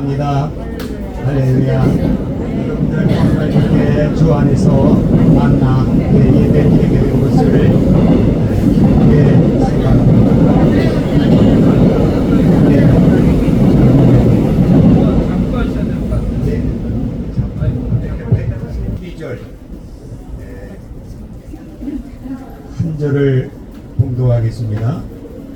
감사합니다. 할렐루야. 여러분들 오늘 이렇게 주 안에서 만나 예배 드리게 된 것을 기쁘게 생각합니다. 한 절을 봉독하겠습니다.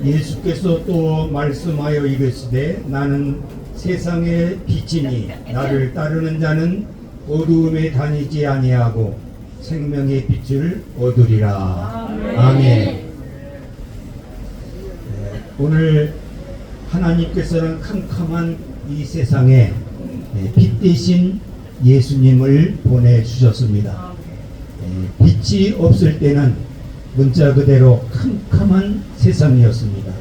예수께서 또 말씀하여 이르시되 나는 세상의 빛이니 나를 따르는 자는 어두움에 다니지 아니하고 생명의 빛을 얻으리라. 아멘. 오늘 하나님께서는 캄캄한 이 세상에 빛 대신 예수님을 보내주셨습니다. 빛이 없을 때는 문자 그대로 캄캄한 세상이었습니다.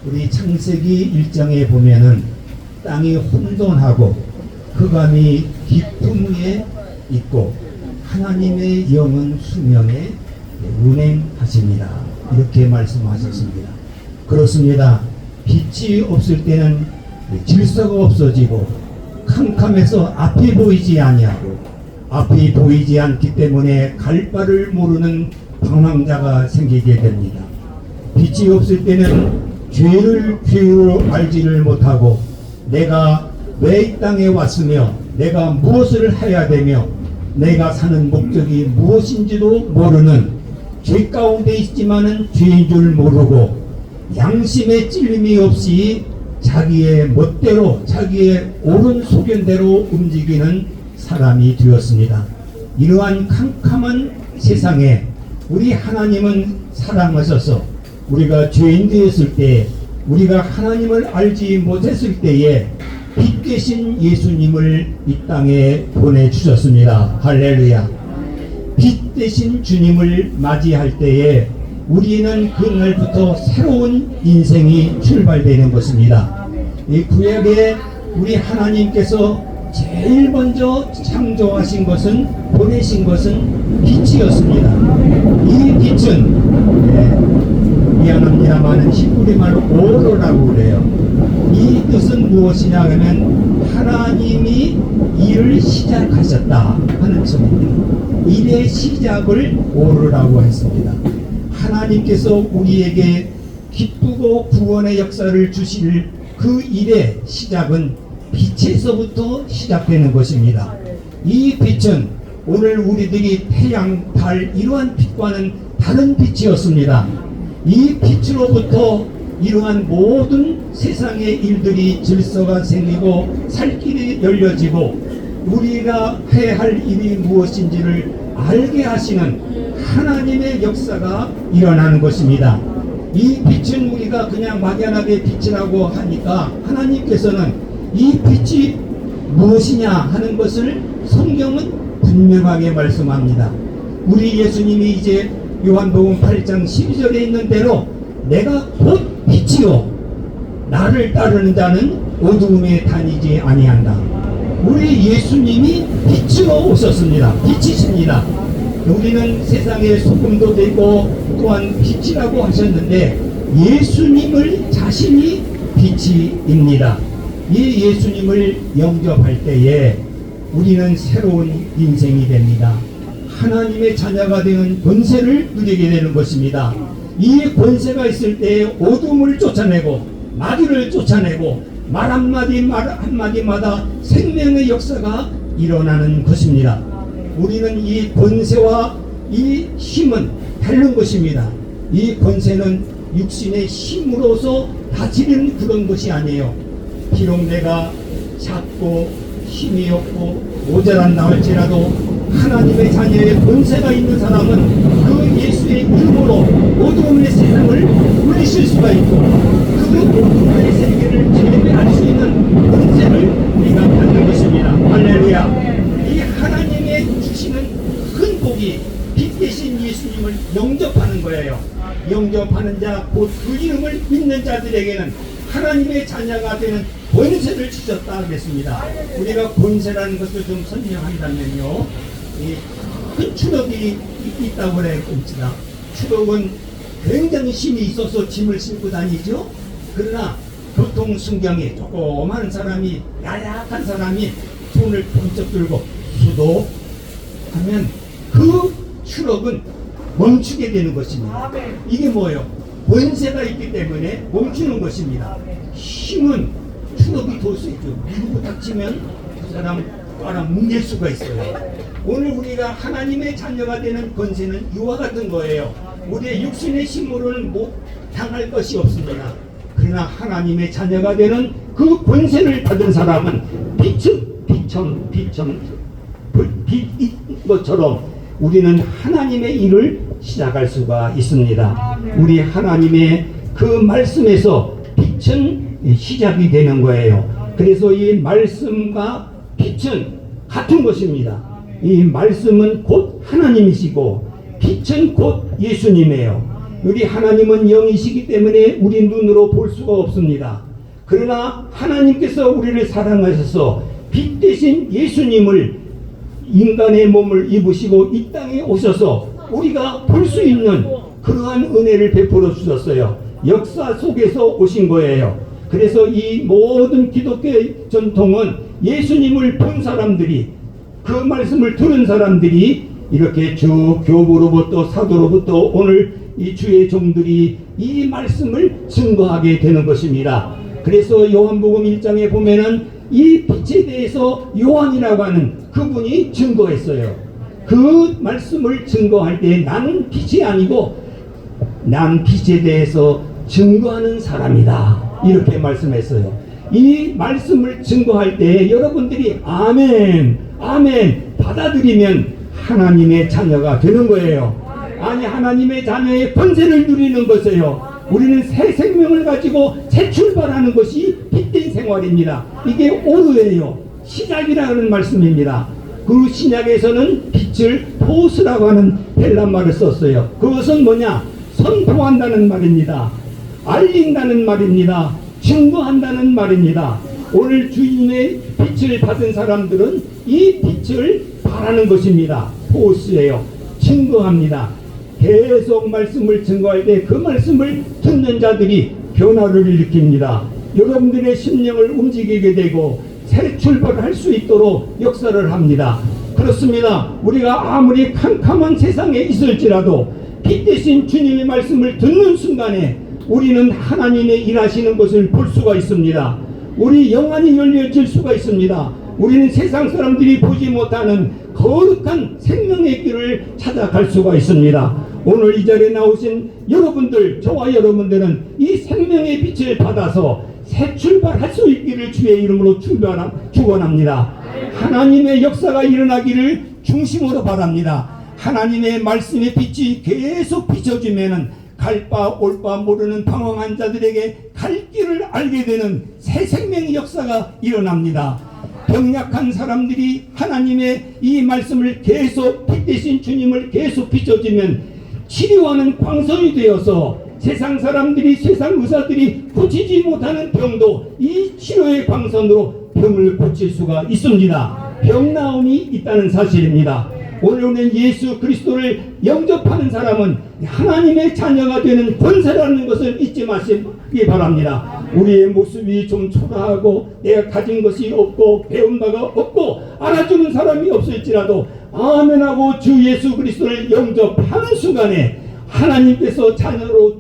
우리 창세기 1장에 보면은 땅이 혼돈하고 흑암이 깊음 위에 있고 하나님의 영은 수면에 운행하십니다. 이렇게 말씀하셨습니다. 그렇습니다. 빛이 없을 때는 질서가 없어지고 캄캄해서 앞이 보이지 아니하고 앞이 보이지 않기 때문에 갈 바를 모르는 방황자가 생기게 됩니다. 빛이 없을 때는 죄를 죄로 알지를 못하고 내가 왜 이 땅에 왔으며 내가 무엇을 해야 되며 내가 사는 목적이 무엇인지도 모르는 죄 가운데 있지만은 죄인 줄 모르고 양심의 찔림이 없이 자기의 멋대로 자기의 옳은 소견대로 움직이는 사람이 되었습니다. 이러한 캄캄한 세상에 우리 하나님은 사랑하셔서 우리가 죄인 되었을 때 우리가 하나님을 알지 못했을 때에 빛 되신 예수님을 이 땅에 보내주셨습니다. 할렐루야. 빛 되신 주님을 맞이할 때에 우리는 그날부터 새로운 인생이 출발되는 것입니다. 이 구약에 우리 하나님께서 제일 먼저 창조하신 것은 보내신 것은 빛이었습니다. 이 빛은 미안합니다만 히브리 말로 오로라고 그래요. 이 뜻은 무엇이냐 하면 하나님이 일을 시작하셨다 하는 뜻입니다. 일의 시작을 오로라고 했습니다. 하나님께서 우리에게 기쁘고 구원의 역사를 주실 그 일의 시작은 빛에서부터 시작되는 것입니다. 이 빛은 오늘 우리들이 태양, 달 이러한 빛과는 다른 빛이었습니다. 이 빛으로부터 이러한 모든 세상의 일들이 질서가 생기고 살 길이 열려지고 우리가 해야 할 일이 무엇인지를 알게 하시는 하나님의 역사가 일어나는 것입니다. 이 빛은 우리가 그냥 막연하게 빛이라고 하니까 하나님께서는 이 빛이 무엇이냐 하는 것을 성경은 분명하게 말씀합니다. 우리 예수님이 이제 요한복음 8장 12절에 있는 대로 내가 곧 빛이요 나를 따르는 자는 어두움에 다니지 아니한다. 우리 예수님이 빛으로 오셨습니다. 빛이십니다. 우리는 세상의 소금도 되고 또한 빛이라고 하셨는데 예수님을 자신이 빛이입니다. 이 예수님을 영접할 때에 우리는 새로운 인생이 됩니다. 하나님의 자녀가 되는 권세를 누리게 되는 것입니다. 이 권세가 있을 때에 어둠을 쫓아내고 마귀를 쫓아내고 말 한마디마다 생명의 역사가 일어나는 것입니다. 우리는 이 권세와 이 힘은 다른 것입니다. 이 권세는 육신의 힘으로서 다스리는 그런 것이 아니에요. 비록 내가 작고 힘이 없고 모자란다 할지라도 하나님의 자녀의 권세가 있는 사람은 그 예수의 이름으로 어두움의 세상을 물리칠 수가 있고 그 어두움의 세계를 재배할 수 있는 권세를 우리가 받는 것입니다. 할렐루야. 이 하나님의 주시는 큰 복이 빛 대신 예수님을 영접하는 거예요. 영접하는 자 곧 그 이름을 믿는 자들에게는 하나님의 자녀가 되는 권세를 주셨다 하겠습니다. 우리가 권세라는 것을 좀 설명한다면요, 큰 추력이 있다고 그래야 됩니다. 추력은 굉장히 힘이 있어서 짐을 싣고 다니죠. 그러나 교통순경에 조그만 사람이, 야약한 사람이 손을 번쩍 들고 수도 하면 그 트럭은 멈추게 되는 것입니다. 이게 뭐예요? 권세가 있기 때문에 멈추는 것입니다. 힘은 트럭이 돌 수 있죠. 밀고 닥치면 그 사람 빨아뭉갤 수가 있어요. 오늘 우리가 하나님의 자녀가 되는 권세는 이와 같은 거예요. 우리의 육신의 힘으로는 못 당할 것이 없습니다. 그러나 하나님의 자녀가 되는 그 권세를 받은 사람은 빛인 것처럼 우리는 하나님의 일을 시작할 수가 있습니다. 우리 하나님의 그 말씀에서 빛은 시작이 되는 거예요. 그래서 이 말씀과 빛은 같은 것입니다. 이 말씀은 곧 하나님이시고 빛은 곧 예수님이에요. 우리 하나님은 영이시기 때문에 우리 눈으로 볼 수가 없습니다. 그러나 하나님께서 우리를 사랑하셔서 빛 대신 예수님을 인간의 몸을 입으시고 이 땅에 오셔서 우리가 볼 수 있는 그러한 은혜를 베풀어 주셨어요. 역사 속에서 오신 거예요. 그래서 이 모든 기독교의 전통은 예수님을 본 사람들이, 그 말씀을 들은 사람들이 이렇게 쭉 교부로부터 사도로부터 오늘 이 주의 종들이 이 말씀을 증거하게 되는 것입니다. 그래서 요한복음 1장에 보면은 이 빛에 대해서 요한이라고 하는 그분이 증거했어요. 그 말씀을 증거할 때 나는 빛이 아니고 난 빛에 대해서 증거하는 사람이다, 이렇게 말씀했어요. 이 말씀을 증거할 때 여러분들이 아멘 아멘 받아들이면 하나님의 자녀가 되는 거예요. 아니, 하나님의 자녀의 권세를 누리는 것이에요. 우리는 새 생명을 가지고 새 출발하는 것이 빛된 생활입니다. 이게 오르예요. 시작이라는 말씀입니다. 그 신약에서는 빛을 포스라고 하는 헬란말을 썼어요. 그것은 뭐냐? 선포한다는 말입니다. 알린다는 말입니다. 증거한다는 말입니다. 오늘 주님의 빛을 받은 사람들은 이 빛을 바라는 것입니다. 포스예요. 증거합니다. 계속 말씀을 증거할 때 그 말씀을 듣는 자들이 변화를 일으킵니다. 여러분들의 심령을 움직이게 되고 새 출발을 할 수 있도록 역사를 합니다. 그렇습니다. 우리가 아무리 캄캄한 세상에 있을지라도 빛 대신 주님의 말씀을 듣는 순간에 우리는 하나님의 일하시는 것을 볼 수가 있습니다. 우리 영안이 열려질 수가 있습니다. 우리는 세상 사람들이 보지 못하는 거룩한 생명의 길을 찾아갈 수가 있습니다. 오늘 이 자리에 나오신 여러분들, 저와 여러분들은 이 생명의 빛을 받아서 새 출발할 수 있기를 주의 이름으로 축원합니다. 하나님의 역사가 일어나기를 중심으로 바랍니다. 하나님의 말씀의 빛이 계속 비춰지면은 갈 바 올 바 모르는 방황한 자들에게 갈 길을 알게 되는 새 생명의 역사가 일어납니다. 병약한 사람들이 하나님의 이 말씀을 계속 빛 대신 주님을 계속 비춰지면 치료하는 광선이 되어서 세상 사람들이, 세상 의사들이 고치지 못하는 병도 이 치료의 광선으로 병을 고칠 수가 있습니다. 병나음이 있다는 사실입니다. 오늘 예수 그리스도를 영접하는 사람은 하나님의 자녀가 되는 권세라는 것을 잊지 마시기 바랍니다. 우리의 모습이 좀 초라하고 내가 가진 것이 없고 배운 바가 없고 알아주는 사람이 없을지라도 아멘하고 주 예수 그리스도를 영접하는 순간에 하나님께서 자녀로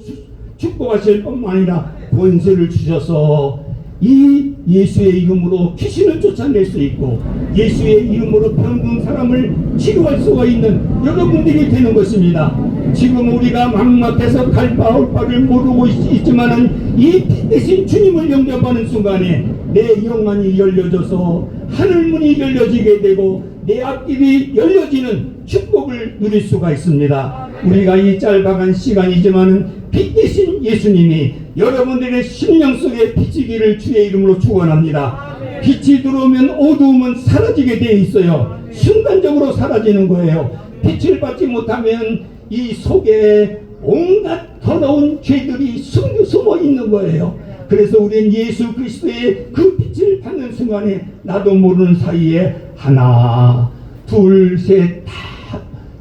축복하실 뿐만 아니라 권세를 주셔서 이 예수의 이름으로 귀신을 쫓아낼 수 있고 예수의 이름으로 병든 사람을 치료할 수가 있는 여러분들이 되는 것입니다. 지금 우리가 막막해서 갈 바 올 바를 모르고 있지만은 이 빛 대신 주님을 영접하는 순간에 내 영안이 열려져서 하늘문이 열려지게 되고 내 앞길이 열려지는 축복을 누릴 수가 있습니다. 우리가 이 짧아간 시간이지만은 빛 대신 예수님이 여러분들의 심령 속에 비치기를 주의 이름으로 축원합니다. 빛이 들어오면 어두움은 사라지게 되어 있어요. 순간적으로 사라지는 거예요. 빛을 받지 못하면 이 속에 온갖 더러운 죄들이 숨어 있는 거예요. 그래서 우리는 예수 그리스도의 그 빛을 받는 순간에 나도 모르는 사이에 하나 둘 셋 다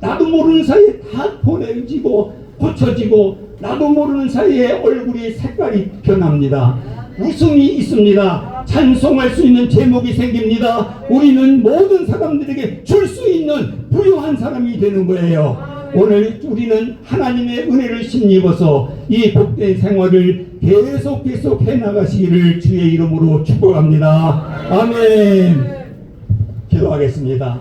나도 모르는 사이에 다 보내지고 고쳐지고 나도 모르는 사이에 얼굴이 색깔이 변합니다. 웃음이 있습니다. 찬송할 수 있는 제목이 생깁니다. 우리는 모든 사람들에게 줄 수 있는 부유한 사람이 되는 거예요. 오늘 우리는 하나님의 은혜를 힘입어서 이 복된 생활을 계속 해나가시기를 주의 이름으로 축복합니다. 아멘. 기도하겠습니다.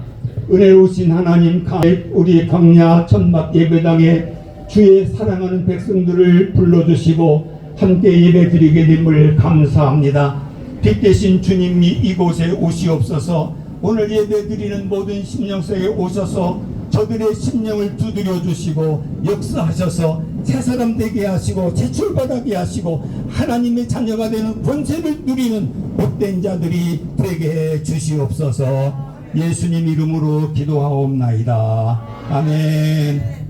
은혜로우신 하나님, 우리 광야 천막 예배당에 주의 사랑하는 백성들을 불러주시고 함께 예배드리게 됨을 감사합니다. 빛 대신 주님이 이곳에 오시옵소서. 오늘 예배드리는 모든 심령석에 오셔서 저들의 심령을 두드려 주시고 역사하셔서 새 사람 되게 하시고 제출받게 하시고 하나님의 자녀가 되는 권세를 누리는 복된 자들이 되게 해 주시옵소서. 예수님 이름으로 기도하옵나이다. 아멘.